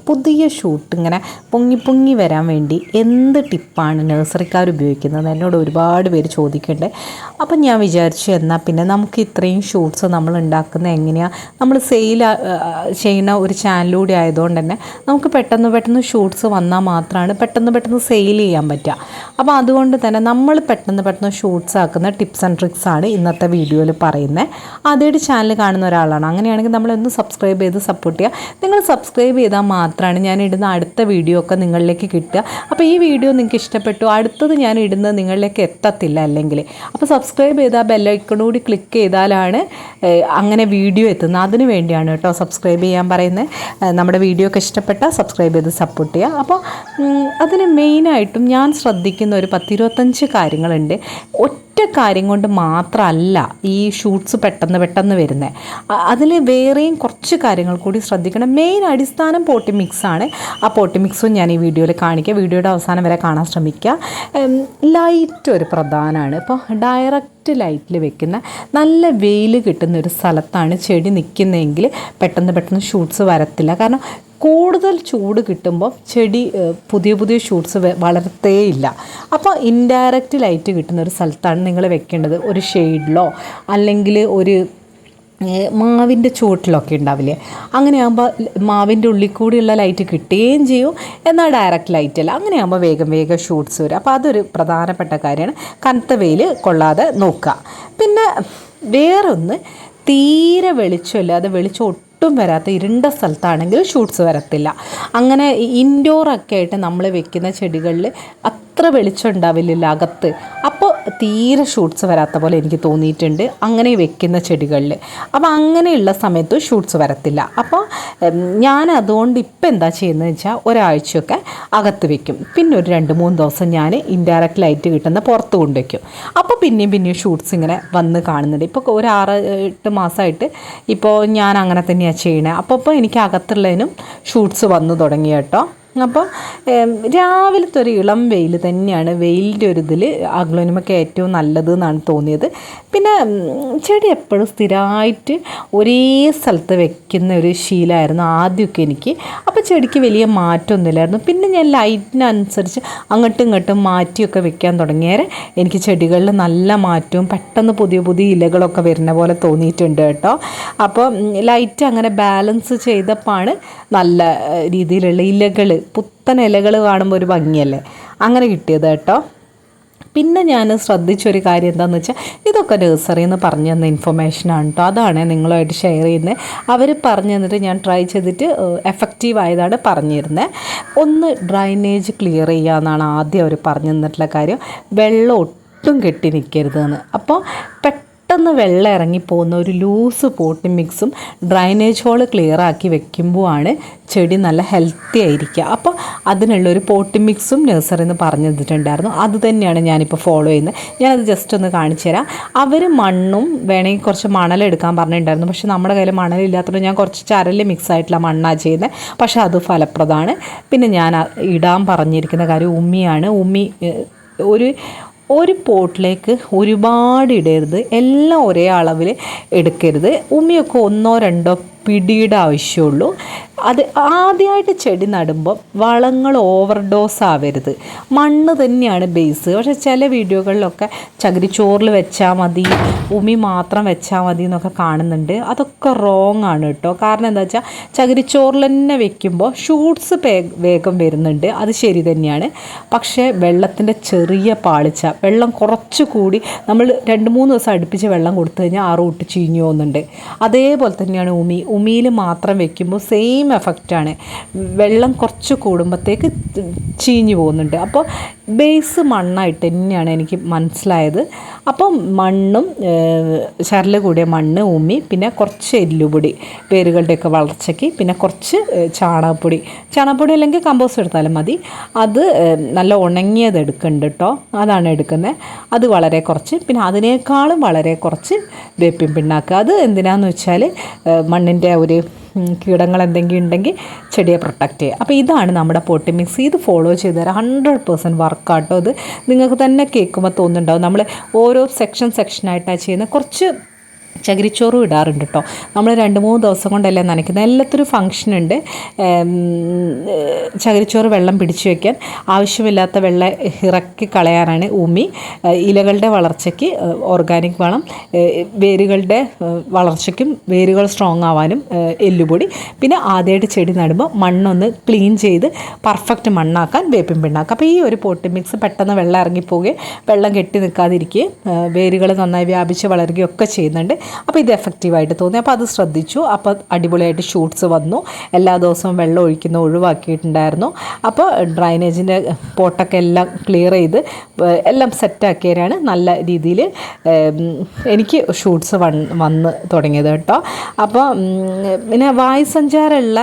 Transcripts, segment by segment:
പുതിയ ഷൂട്ട് ഇങ്ങനെ പൊങ്ങി പൊങ്ങി വരാൻ വേണ്ടി എന്ത് ടിപ്പാണ് നഴ്സറിക്കാർ ഉപയോഗിക്കുന്നത് എന്നോട് ഒരുപാട് പേര് ചോദിക്കുന്നുണ്ട്. അപ്പം ഞാൻ വിചാരിച്ചു എന്നാൽ പിന്നെ നമുക്ക് ഇത്രയും ഷൂട്ട്സ് നമ്മൾ ഉണ്ടാക്കുന്നത് എങ്ങനെയാണ്, നമ്മൾ സെയിൽ ചെയ്യുന്ന ഒരു ചാനലിലൂടെ ആയതുകൊണ്ട് തന്നെ നമുക്ക് പെട്ടെന്ന് ഷൂട്ട്സ് വന്നാൽ മാത്രമാണ് പെട്ടെന്ന് സെയിൽ ചെയ്യാൻ പറ്റുക. അപ്പോൾ അതുകൊണ്ട് തന്നെ നമ്മൾ പെട്ടെന്ന് ഷൂട്ട്സ് ആക്കുന്ന ടിപ്സ് ആൻഡ് ട്രിക്സ് ആണ് ഇന്നത്തെ വീഡിയോയിൽ പറയുന്നത്. ആദ്യമായിട്ട് ചാനൽ കാണുന്ന ഒരാളാണ്, അങ്ങനെയാണെങ്കിൽ നമ്മളൊന്ന് സബ്സ്ക്രൈബ് ചെയ്ത് സപ്പോർട്ട് ചെയ്യുക. നിങ്ങൾ സബ്സ്ക്രൈബ് ചെയ്താൽ മാത്രമാണ് ഞാൻ ഇടുന്ന അടുത്ത വീഡിയോ ഒക്കെ നിങ്ങളിലേക്ക് കിട്ടുക. അപ്പോൾ ഈ വീഡിയോ നിങ്ങൾക്ക് ഇഷ്ടപ്പെട്ടു, അടുത്തത് ഞാൻ ഇടുന്നത് നിങ്ങളിലേക്ക് എത്തത്തില്ല അല്ലെങ്കിൽ. അപ്പോൾ സബ്സ്ക്രൈബ് ചെയ്താൽ ബെല്ലൈക്കണൂടി ക്ലിക്ക് ചെയ്താലാണ് അങ്ങനെ വീഡിയോ എത്തുന്നത്. അതിന് വേണ്ടിയാണ് കേട്ടോ സബ്സ്ക്രൈബ് ചെയ്യാൻ പറയുന്നത്. നമ്മുടെ വീഡിയോ ഒക്കെ ഇഷ്ടപ്പെട്ടാൽ സബ്സ്ക്രൈബ് ചെയ്ത് സപ്പോർട്ട് ചെയ്യുക. അപ്പോൾ അതിന് മെയിനായിട്ടും ഞാൻ ശ്രദ്ധിക്കുന്ന ഒരു 10-25 കാര്യങ്ങളുണ്ട്. ഒറ്റ കാര്യം കൊണ്ട് മാത്രമല്ല ഈ ഷൂട്ട്സ് പെട്ടെന്ന് വരുന്നത്. അതിൽ വേറെയും കുറച്ച് കാര്യങ്ങൾ കൂടി ശ്രദ്ധിക്കണം. മെയിൻ അടിസ്ഥാനം പോട്ടി മിക്സാണ്. ആ പോട്ടി മിക്സും ഞാൻ ഈ വീഡിയോയിൽ കാണിക്കുക. വീഡിയോയുടെ അവസാനം വരെ കാണാൻ ശ്രമിക്കുക. ലൈറ്റ് ഒരു പ്രധാനമാണ്. ഇപ്പോൾ ഡയറക്റ്റ് ലൈറ്റിൽ വെക്കുന്ന നല്ല വെയിൽ കിട്ടുന്ന ഒരു സ്ഥലത്താണ് ചെടി നിൽക്കുന്നതെങ്കിൽ പെട്ടെന്ന് ഷൂട്ട്സ് വരത്തില്ല. കാരണം കൂടുതൽ ചൂട് കിട്ടുമ്പോൾ ചെടി പുതിയ ഷൂട്ട്സ് വളർത്തേയില്ല. അപ്പോൾ ഇൻഡയറക്റ്റ് ലൈറ്റ് കിട്ടുന്ന ഒരു സ്ഥലത്താണ് നിങ്ങൾ വെക്കേണ്ടത്. ഒരു ഷെയ്ഡിലോ അല്ലെങ്കിൽ ഒരു മാവിൻ്റെ ചുവട്ടിലൊക്കെ ഉണ്ടാവില്ലേ, അങ്ങനെയാകുമ്പോൾ മാവിൻ്റെ ഉള്ളിൽ കൂടിയുള്ള ലൈറ്റ് കിട്ടുകയും ചെയ്യും, എന്നാൽ ഡയറക്റ്റ് ലൈറ്റ് അല്ല. അങ്ങനെയാകുമ്പോൾ വേഗം ഷൂട്ട്സ് വരും. അപ്പോൾ അതൊരു പ്രധാനപ്പെട്ട കാര്യമാണ്. കനത്ത വെയിൽ കൊള്ളാതെ നോക്കുക. പിന്നെ വേറൊന്ന്, തീരെ വെളിച്ചമില്ലാതെ വെളിച്ചം ഒട്ടും വരാത്ത ഇരുണ്ട സ്ഥലത്താണെങ്കിൽ ഷൂട്ട്സ് വരത്തില്ല. അങ്ങനെ ഇൻഡോറൊക്കെ ആയിട്ട് നമ്മൾ വെക്കുന്ന ചെടികളിൽ അത്ര വെളിച്ചം ഉണ്ടാവില്ല അകത്ത്. അപ്പോൾ തീരെ ഷൂട്ട്സ് വരാത്ത പോലെ എനിക്ക് തോന്നിയിട്ടുണ്ട് അങ്ങനെ വെക്കുന്ന ചെടികളിൽ. അപ്പോൾ അങ്ങനെയുള്ള സമയത്ത് ഷൂട്ട്സ് വരത്തില്ല. അപ്പോൾ ഞാൻ അതുകൊണ്ട് ഇപ്പം എന്താ ചെയ്യുന്നത് വെച്ചാൽ ഒരാഴ്ചയൊക്കെ അകത്ത് വെക്കും. പിന്നെ ഒരു 2-3 ദിവസം ഞാൻ ഇൻഡയറക്റ്റ് ലൈറ്റ് കിട്ടുന്ന പുറത്ത് കൊണ്ടുവയ്ക്കും. അപ്പോൾ പിന്നെയും ഷൂട്ട്സ് ഇങ്ങനെ വന്ന് കാണുന്നുണ്ട്. ഇപ്പോൾ ഒരു 6-8 മാസമായിട്ട് ഇപ്പോൾ ഞാൻ അങ്ങനെ തന്നെയാണ് ചെയ്യണേ. അപ്പോൾ എനിക്ക് അകത്തുള്ളതിനും ഷൂട്ട്സ് വന്നു തുടങ്ങി കേട്ടോ. അപ്പോൾ രാവിലത്തെ ഒരു ഇളം വെയിൽ തന്നെയാണ് വെയിലിൻ്റെ ഒരു ഇതിൽ അഗ്ലോനിമയ്ക്ക് ഏറ്റവും നല്ലത് എന്നാണ് തോന്നിയത്. പിന്നെ ചെടി എപ്പോഴും സ്ഥിരമായിട്ട് ഒരേ സ്ഥലത്ത് വെക്കുന്ന ഒരു ശീലമായിരുന്നു ആദ്യമൊക്കെ എനിക്ക്. അപ്പോൾ ചെടിക്ക് വലിയ മാറ്റമൊന്നുമില്ലായിരുന്നു. പിന്നെ ഞാൻ ലൈറ്റിനനുസരിച്ച് അങ്ങോട്ടും ഇങ്ങോട്ടും മാറ്റിയൊക്കെ വെക്കാൻ തുടങ്ങിയാൽ എനിക്ക് ചെടികളിൽ നല്ല മാറ്റവും പെട്ടെന്ന് പുതിയ ഇലകളൊക്കെ വരുന്ന പോലെ തോന്നിയിട്ടുണ്ട് കേട്ടോ. അപ്പോൾ ലൈറ്റ് അങ്ങനെ ബാലൻസ് ചെയ്തപ്പോഴാണ് നല്ല രീതിയിലുള്ള ഇലകൾ, പുത്തൻ ഇലകൾ കാണുമ്പോൾ ഒരു ഭംഗിയല്ലേ, അങ്ങനെ കിട്ടിയത് കേട്ടോ. പിന്നെ ഞാൻ ശ്രദ്ധിച്ചൊരു കാര്യം എന്താണെന്ന് വെച്ചാൽ, ഇതൊക്കെ നഴ്സറിയിൽ നിന്ന് പറഞ്ഞു തന്ന ഇൻഫർമേഷനാണ് കേട്ടോ. അതാണ് നിങ്ങളുമായിട്ട് ഷെയർ ചെയ്യുന്നത്. അവർ പറഞ്ഞു തന്നിട്ട് ഞാൻ ട്രൈ ചെയ്തിട്ട് എഫക്റ്റീവ് ആയതാണ് പറഞ്ഞിരുന്നത്. ഒന്ന്, ഡ്രൈനേജ് ക്ലിയർ ചെയ്യുക എന്നാണ് ആദ്യം അവർ പറഞ്ഞു തന്നിട്ടുള്ള കാര്യം. വെള്ളം ഒട്ടും കെട്ടി നിൽക്കരുതെന്ന്. അപ്പോൾ പെട്ടെന്ന് വെള്ളം ഇറങ്ങിപ്പോകുന്ന ഒരു ലൂസ് പോട്ടി മിക്സും ഡ്രൈനേജ് ഹോൾ ക്ലിയർ ആക്കി വെക്കുമ്പോഴാണ് ചെടി നല്ല ഹെൽത്തി ആയിരിക്കുക. അപ്പോൾ അതിനുള്ളൊരു പോട്ടി മിക്സും നഴ്സറിയിൽ നിന്ന് പറഞ്ഞു തന്നിട്ടുണ്ടായിരുന്നു. അത് തന്നെയാണ് ഞാനിപ്പോൾ ഫോളോ ചെയ്യുന്നത്. ഞാനത് ജസ്റ്റ് ഒന്ന് കാണിച്ചു തരാം. അവർ മണ്ണും വേണമെങ്കിൽ കുറച്ച് മണലെടുക്കാൻ പറഞ്ഞിട്ടുണ്ടായിരുന്നു. പക്ഷേ നമ്മുടെ കയ്യിൽ മണലില്ലാത്തതുകൊണ്ട് ഞാൻ കുറച്ച് ചരൽ മിക്സ് ആയിട്ടുള്ള മണ്ണാണ് ചെയ്യുന്നത്. പക്ഷേ അത് ഫലപ്രദമാണ്. പിന്നെ ഞാൻ ഇടാൻ പറഞ്ഞിരിക്കുന്ന കാര്യം ഉമ്മിയാണ്. ഉമ്മി ഒരു പോട്ടിലേക്ക് ഒരുപാട് ഇടരുത്, എല്ലാം ഒരേ അളവിൽ എടുക്കരുത്. ഉമ്മിയൊക്കെ 1-2 പിടിയുടെ ആവശ്യമുള്ളൂ. അത് ആദ്യമായിട്ട് ചെടി നടുമ്പോൾ വളങ്ങൾ ഓവർഡോസ് ആവരുത്. മണ്ണ് തന്നെയാണ് ബേസ്. പക്ഷേ ചില വീഡിയോകളിലൊക്കെ ചകിരിച്ചോറിൽ വെച്ചാൽ മതി, ഉമി മാത്രം വെച്ചാൽ മതി എന്നൊക്കെ കാണുന്നുണ്ട്. അതൊക്കെ റോങ് ആണ് കേട്ടോ. കാരണം എന്താ വെച്ചാൽ ചകിരിച്ചോറിൽ തന്നെ വെക്കുമ്പോൾ ഷൂട്ട്സ് വേഗം വരുന്നുണ്ട്, അത് ശരി തന്നെയാണ്. പക്ഷേ വെള്ളത്തിൻ്റെ ചെറിയ പാളിച്ച, വെള്ളം കുറച്ചുകൂടി നമ്മൾ 2-3 ദിവസം അടുപ്പിച്ച് വെള്ളം കൊടുത്തു കഴിഞ്ഞാൽ ആ റൂട്ട് ചീഞ്ഞു പോകുന്നുണ്ട്. അതേപോലെ തന്നെയാണ് ഉമിയിൽ മാത്രം വെക്കുമ്പോൾ സെയിം എഫക്റ്റാണ്. വെള്ളം കുറച്ച് കൂടുമ്പോഴത്തേക്ക് ചീഞ്ഞു പോകുന്നുണ്ട്. അപ്പോൾ ബേസ് മണ്ണായിട്ട് തന്നെയാണ് എനിക്ക് മനസ്സിലായത്. അപ്പം മണ്ണും ചരൽ കൂടിയ മണ്ണ്, ഉമ്മി, പിന്നെ കുറച്ച് എല്ലുപൊടി വേരുകളുടെയൊക്കെ വളർച്ചയ്ക്ക്, പിന്നെ കുറച്ച് ചാണകപ്പൊടി അല്ലെങ്കിൽ കമ്പോസ്റ്റ് എടുത്താലും മതി. അത് നല്ല ഉണങ്ങിയത് എടുക്കുന്നുണ്ട് കേട്ടോ, അതാണ് എടുക്കുന്നത്. അത് വളരെ കുറച്ച്, പിന്നെ അതിനേക്കാളും വളരെ കുറച്ച് വേപ്പിൻ പിണ്ണാക്ക്. അത് എന്തിനാന്ന് വെച്ചാൽ മണ്ണിൻ്റെ ഒരു കീടങ്ങൾ എന്തെങ്കിലും ഉണ്ടെങ്കിൽ ചെടിയെ പ്രൊട്ടക്റ്റ് ചെയ്യുക. അപ്പോൾ ഇതാണ് നമ്മുടെ പോട്ടി മിക്സ്. ഇത് ഫോളോ ചെയ്ത് തരാം. 100% വർക്കാട്ടോ. ഇത് നിങ്ങൾക്ക് തന്നെ കേൾക്കുമ്പോൾ തോന്നുന്നുണ്ടാവും നമ്മൾ ഓരോ സെക്ഷനായിട്ടാണ് ചെയ്യുന്നത്. കുറച്ച് ചകിരിച്ചോറും ഇടാറുണ്ട് കേട്ടോ. നമ്മൾ 2-3 ദിവസം കൊണ്ടല്ലേ നനയ്ക്കുന്നത്. എല്ലാത്തിനും ഫങ്ഷൻ ഉണ്ട്. ചകിരിച്ചോറ് വെള്ളം പിടിച്ചു വയ്ക്കാൻ, ആവശ്യമില്ലാത്ത വെള്ളം ഇറക്കി കളയാനാണ് ഉമി, ഇലകളുടെ വളർച്ചയ്ക്ക് ഓർഗാനിക് വളം, വേരുകളുടെ വളർച്ചയ്ക്കും വേരുകൾ സ്ട്രോങ് ആവാനും എല്ലുപൊടി, പിന്നെ ആദ്യമായിട്ട് ചെടി നടുമ്പോൾ മണ്ണൊന്ന് ക്ലീൻ ചെയ്ത് പെർഫെക്റ്റ് മണ്ണാക്കാൻ വേപ്പിൻ പിണ്ണാക്ക്. അപ്പോൾ ഈ ഒരു പോട്ടി മിക്സ് പെട്ടെന്ന് വെള്ളം ഇറങ്ങിപ്പോവുകയും വെള്ളം കെട്ടി നിൽക്കാതിരിക്കുകയും വേരുകൾ നന്നായി വ്യാപിച്ച് വളരുകയും ഒക്കെ ചെയ്യുന്നുണ്ട്. അപ്പോൾ ഇത് എഫക്റ്റീവായിട്ട് തോന്നി. അപ്പോൾ അത് ശ്രദ്ധിച്ചു. അപ്പോൾ അടിപൊളിയായിട്ട് ഷൂട്ട്സ് വന്നു. എല്ലാ ദിവസവും വെള്ളം ഒഴിവാക്കിയിട്ടുണ്ടായിരുന്നു. അപ്പോൾ ഡ്രൈനേജിൻ്റെ പോട്ടൊക്കെ എല്ലാം ക്ലിയർ ചെയ്ത് എല്ലാം സെറ്റാക്കിയവരാണ് നല്ല രീതിയിൽ എനിക്ക് ഷൂട്ട്സ് വന്ന് തുടങ്ങിയത് കേട്ടോ. അപ്പോൾ പിന്നെ വായുസഞ്ചാരമുള്ള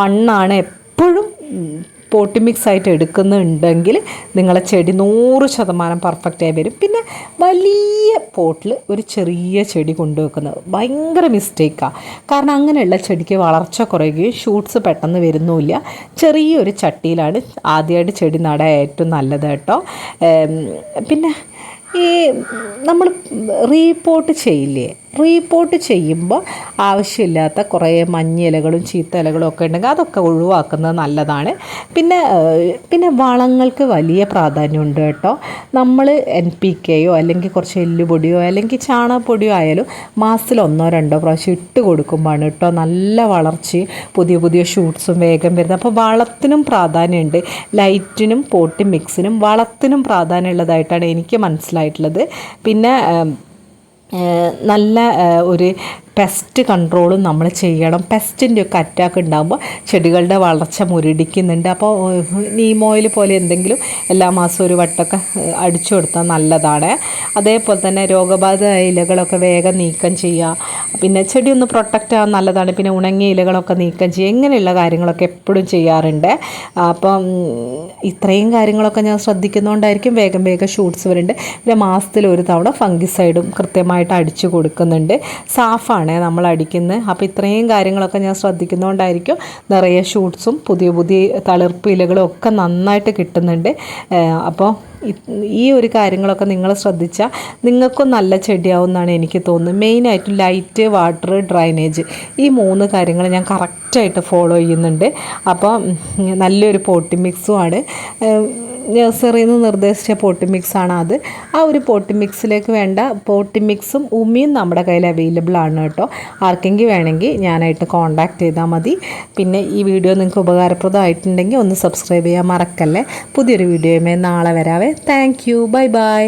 മണ്ണാണ് എപ്പോഴും പോട്ടി മിക്സ് ആയിട്ട് എടുക്കുന്നുണ്ടെങ്കിൽ നിങ്ങളെ ചെടി 100% പെർഫെക്റ്റായി വരും. പിന്നെ വലിയ പോട്ടിൽ ഒരു ചെറിയ ചെടി കൊണ്ടുവെക്കുന്നത് ഭയങ്കര മിസ്റ്റേക്കാണ്. കാരണം അങ്ങനെയുള്ള ചെടിക്ക് വളർച്ച കുറയുകയും ഷൂട്ട്സ് പെട്ടെന്ന് വരുന്നുമില്ല. ചെറിയൊരു ചട്ടിയിലാണ് ആദ്യമായിട്ട് ചെടി നടാൻ ഏറ്റവും നല്ലത് കേട്ടോ. പിന്നെ ഈ നമ്മൾ റീപോട്ട് ചെയ്യില്ലേ, റീപോട്ട് ചെയ്യുമ്പോൾ ആവശ്യമില്ലാത്ത കുറേ മഞ്ഞ ഇലകളും ചീത്ത ഇലകളും ഒക്കെ ഉണ്ടെങ്കിൽ അതൊക്കെ ഒഴിവാക്കുന്നത് നല്ലതാണ്. പിന്നെ വളങ്ങൾക്ക് വലിയ പ്രാധാന്യമുണ്ട് കേട്ടോ. നമ്മൾ NPKയോ അല്ലെങ്കിൽ കുറച്ച് എല്ലുപൊടിയോ അല്ലെങ്കിൽ ചാണകപ്പൊടിയോ ആയാലും മാസത്തിൽ 1-2 പ്രാവശ്യം ഇട്ട് കൊടുക്കുമ്പോഴാണ് കേട്ടോ നല്ല വളർച്ചയും പുതിയ ഷൂട്ട്സും വേഗം വരുന്നത്. അപ്പോൾ വളത്തിനും പ്രാധാന്യമുണ്ട്. ലൈറ്റിനും പോട്ടി മിക്സിനും വളത്തിനും പ്രാധാന്യമുള്ളതായിട്ടാണ് എനിക്ക് മനസ്സിലായിട്ടുള്ളത്. പിന്നെ നല്ല ഒരു പെസ്റ്റ് കൺട്രോളും നമ്മൾ ചെയ്യണം. പെസ്റ്റിൻ്റെ ഒക്കെ അറ്റാക്ക് ഉണ്ടാകുമ്പോൾ ചെടികളുടെ വളർച്ച മുരടിക്കുന്നുണ്ട്. അപ്പോൾ നീം ഓയിൽ പോലെ എന്തെങ്കിലും എല്ലാ മാസവും ഒരു വട്ടമൊക്കെ അടിച്ചു കൊടുത്താൽ നല്ലതാണ്. അതേപോലെ തന്നെ രോഗബാധിത ഇലകളൊക്കെ വേഗം നീക്കം ചെയ്യുക. പിന്നെ ചെടി ഒന്ന് പ്രൊട്ടക്റ്റ് ആകാൻ നല്ലതാണ്. പിന്നെ ഉണങ്ങിയ ഇലകളൊക്കെ നീക്കം ചെയ്യുക. ഇങ്ങനെയുള്ള കാര്യങ്ങളൊക്കെ എപ്പോഴും ചെയ്യാറുണ്ട്. അപ്പം ഇത്രയും കാര്യങ്ങളൊക്കെ ഞാൻ ശ്രദ്ധിക്കുന്നതുകൊണ്ടായിരിക്കും വേഗം ഷൂട്ട്സ് വരുന്നുണ്ട്. പിന്നെ മാസത്തിൽ ഒരു തവണ ഫംഗിസൈഡും കൃത്യമായിട്ട് അടിച്ചു കൊടുക്കുന്നുണ്ട്. സാഫാണ് നമ്മൾ അടിക്കുന്നത്. അപ്പോൾ ഇത്രയും കാര്യങ്ങളൊക്കെ ഞാൻ ശ്രദ്ധിക്കുന്നതുകൊണ്ടായിരിക്കും നിറയെ ഷൂട്ട്സും പുതിയ തളിർപ്പ് ഇലകളും ഒക്കെ നന്നായിട്ട് കിട്ടുന്നുണ്ട്. അപ്പോൾ ഈ ഒരു കാര്യങ്ങളൊക്കെ നിങ്ങൾ ശ്രദ്ധിച്ചാൽ നിങ്ങൾക്കും നല്ല ചെടിയാവും എന്നാണ് എനിക്ക് തോന്നുന്നത്. മെയിനായിട്ടും ലൈറ്റ്, വാട്ടർ, ഡ്രൈനേജ്, ഈ 3 കാര്യങ്ങൾ ഞാൻ കറക്റ്റായിട്ട് ഫോളോ ചെയ്യുന്നുണ്ട്. അപ്പോൾ നല്ലൊരു പോട്ടി മിക്സുമാണ്. നഴ്സറിയിൽ നിന്ന് നിർദ്ദേശിച്ച പോട്ടി മിക്സാണ് അത്. ആ ഒരു പോട്ടി മിക്സിലേക്ക് വേണ്ട പോട്ടി മിക്സും ഉമിയും നമ്മുടെ കയ്യിൽ അവൈലബിൾ ആണ് കേട്ടോ. ആർക്കെങ്കിലും വേണമെങ്കിൽ ഞാനായിട്ട് കോൺടാക്റ്റ് ചെയ്താൽ മതി. പിന്നെ ഈ വീഡിയോ നിങ്ങൾക്ക് ഉപകാരപ്രദമായിട്ടുണ്ടെങ്കിൽ ഒന്ന് സബ്സ്ക്രൈബ് ചെയ്യാൻ മറക്കല്ലേ. പുതിയൊരു വീഡിയോയുമേ നാളെ വരാവേ. Thank you. ബൈ.